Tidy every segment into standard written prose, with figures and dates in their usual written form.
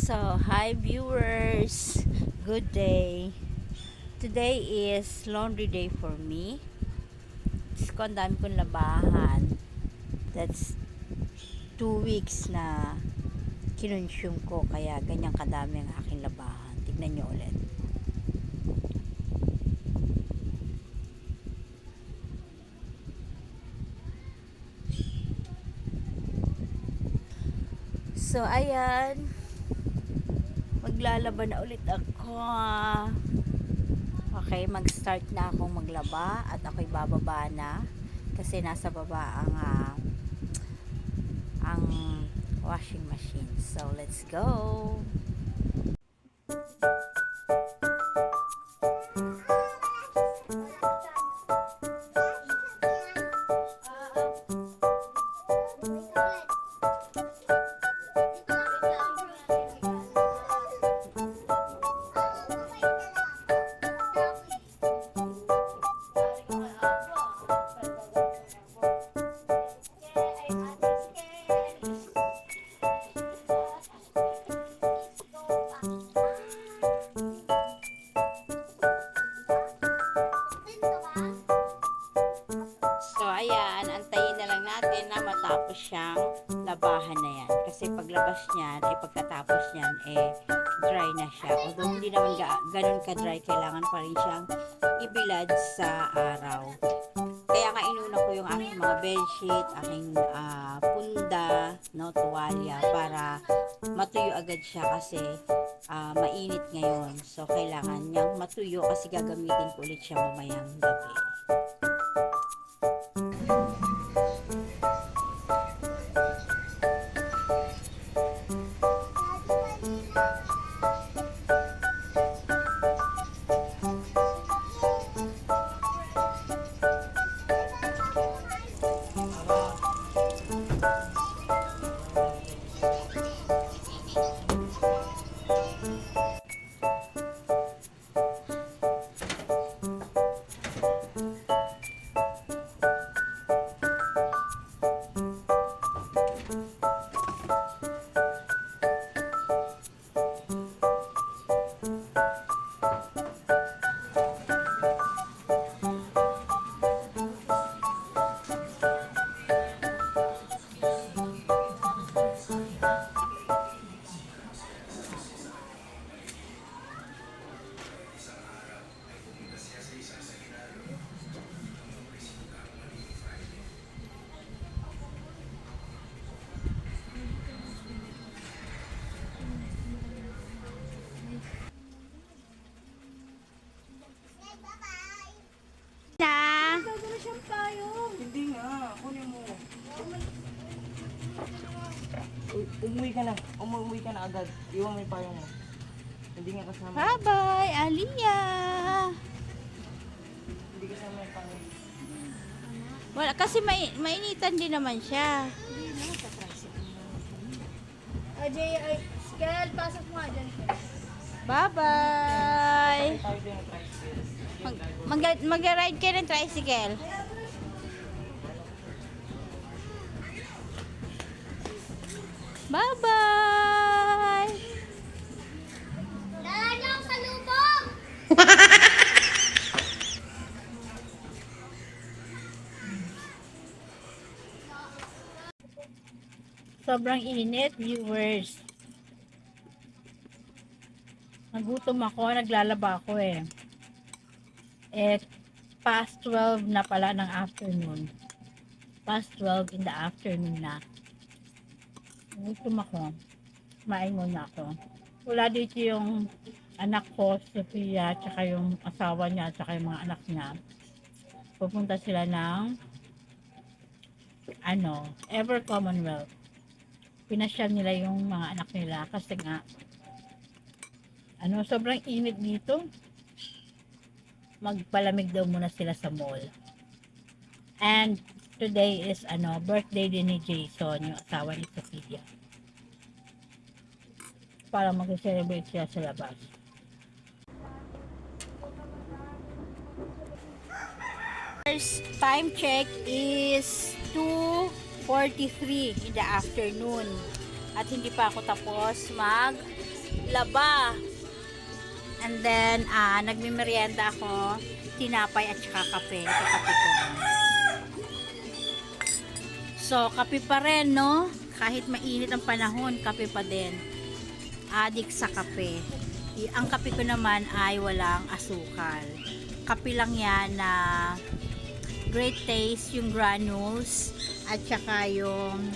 So, hi viewers. Good day. Today is laundry day for me. Diyos ko, ang dami kong labahan. That's 2 weeks na kinonsume ko. Kaya ganyan kadami ang aking labahan. Tignan nyo ulit. So, ayan. Maglalaba na ulit ako. Okay, mag-start na akong maglaba at ako'y bababa na kasi nasa baba ang washing machine. So, let's go. So, ayan, antayin na lang natin na matapos siyang labahan na yan. Kasi paglabas niyan, pagkatapos niyan, dry na siya. Although hindi naman ganun ka-dry, kailangan pa rin siyang ibilad sa araw. Kaya nga inuna ko yung aking mga bedsheet, aking punda, no, tuwalya, para matuyo agad siya kasi mainit ngayon. So, kailangan niyang matuyo kasi gagamitin ko ulit siya mamayang gabi. Na. Hindi nga, kunin mo. Umuwi ka na. Umuwi ka na agad. Iwan mo yung payong mo. Hindi nga kasama. Bye-bye, Aliyah. Hindi kasama yung payong. Wala, kasi mainitan din naman siya. Ajay, Skel, pasok mo nga dyan. Bye-bye. Tayo din ang tricycle. Mag-ride kayo ng tricycle. Bye-bye. Dala niyo ako sa lubong! Sobrang init, viewers. Nagutom ako, naglalaba ako past 12 na pala ng afternoon. Past 12 in the afternoon na. Nagutom ako. Maingon na ako. Wala dito yung anak ko, Sophia, tsaka yung asawa niya, tsaka yung mga anak niya. Pupunta sila ng Ever Commonwealth. Pinasyal nila yung mga anak nila kasi nga sobrang init dito. Magpalamig daw muna sila sa mall. And today is birthday din ni Jason, yung asawa ni Sophia. Para mag-celebrate sila sa labas. First time check is 2:43 in the afternoon. At hindi pa ako tapos laba. And then, nagmimerienda ako, tinapay at saka kape. Ito kape ko. So, kape pa rin, no? Kahit mainit ang panahon, kape pa din. Adik sa kape. Ang kape ko naman ay walang asukal. Kape lang yan na great taste, yung granules at saka yung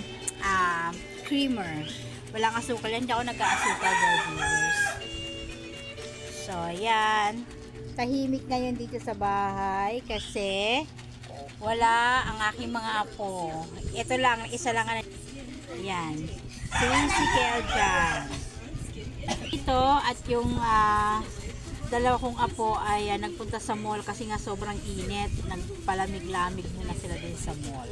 creamer. Walang asukal yan. Hindi ako nag-aasukal, viewers. So, yan. Tahimik ngayon dito sa bahay kasi wala ang aking mga apo. Ito lang, isa lang. Yan. Si Kelja. Ito at yung dalawa kong apo ay nagpunta sa mall kasi nga sobrang init. Nagpalamig-lamig muna sila din sa mall.